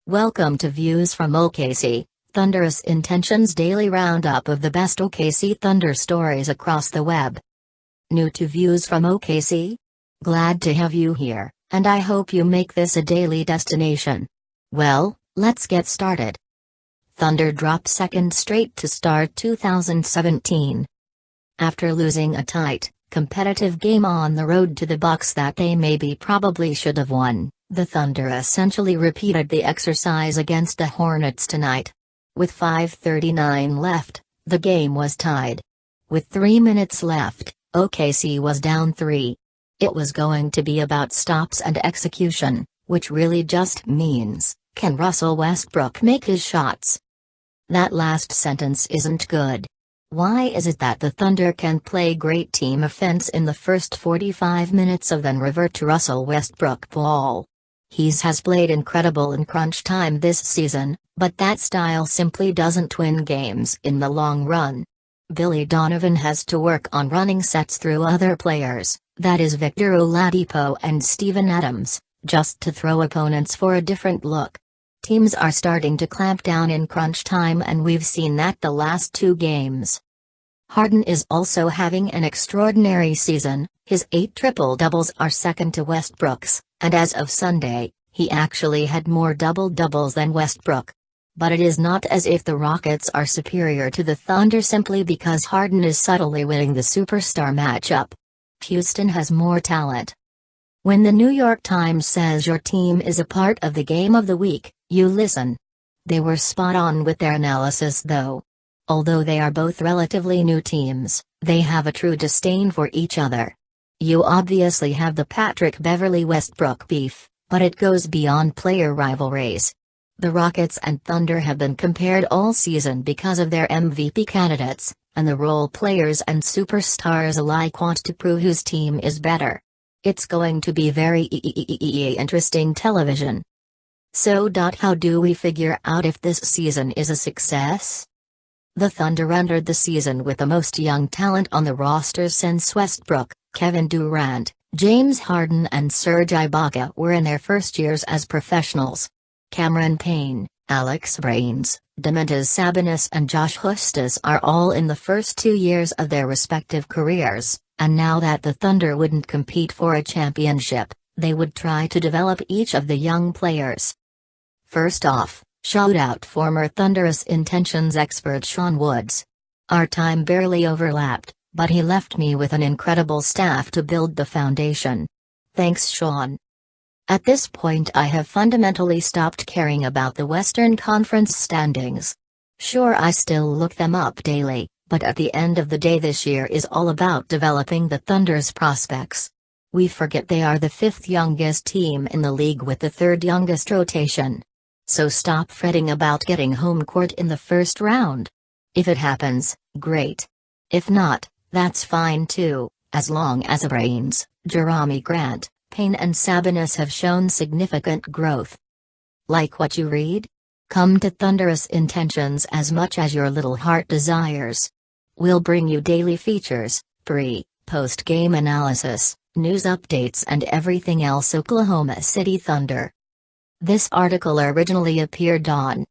Welcome to Views from OKC, Thunderous Intentions Daily Roundup of the best OKC Thunder stories across the web. New to Views from OKC? Glad to have you here, and I hope you make this a daily destination. Well, let's get started. Thunder drop second straight to start 2017. After losing a tight, competitive game on the road to the Bucks that they probably should have won, the Thunder essentially repeated the exercise against the Hornets tonight. With 5:39 left, the game was tied. With 3 minutes left, OKC was down 3. It was going to be about stops and execution, which really just means, can Russell Westbrook make his shots? That last sentence isn't good. Why is it that the Thunder can play great team offense in the first 45 minutes of then revert to Russell Westbrook ball? He has played incredible in crunch time this season, but that style simply doesn't win games in the long run. Billy Donovan has to work on running sets through other players, that is Victor Oladipo and Steven Adams, just to throw opponents for a different look. Teams are starting to clamp down in crunch time, and we've seen that the last 2 games. Harden is also having an extraordinary season. His 8 triple-doubles are second to Westbrook's, and as of Sunday, he actually had more double-doubles than Westbrook. But it is not as if the Rockets are superior to the Thunder simply because Harden is subtly winning the superstar matchup. Houston has more talent. When the New York Times says your team is a part of the game of the week, you listen. They were spot on with their analysis though. Although they are both relatively new teams, they have a true disdain for each other. You obviously have the Patrick Beverley-Westbrook beef, but it goes beyond player rivalries. The Rockets and Thunder have been compared all season because of their MVP candidates, and the role players and superstars alike want to prove whose team is better. It's going to be very interesting television. So how do we figure out if this season is a success? The Thunder entered the season with the most young talent on the roster since Westbrook. Kevin Durant, James Harden and Serge Ibaka were in their first years as professionals. Cameron Payne, Alex Brains, Domantas Sabonis and Josh Hustis are all in the first 2 years of their respective careers, and now that the Thunder wouldn't compete for a championship, they would try to develop each of the young players. First off, shout out former Thunderous Intentions expert Sean Woods. Our time barely overlapped, but he left me with an incredible staff to build the foundation. Thanks Sean. At this point I have fundamentally stopped caring about the Western Conference standings. Sure, I still look them up daily, but at the end of the day this year is all about developing the Thunder's prospects. We forget they are the 5th youngest team in the league with the 3rd youngest rotation. So stop fretting about getting home court in the first round. If it happens, great. If not, that's fine too, as long as Brains, Jerami Grant, Payne and Sabonis have shown significant growth. Like what you read? Come to Thunderous Intentions as much as your little heart desires. We'll bring you daily features, post-game analysis, news updates and everything else Oklahoma City Thunder. This article originally appeared on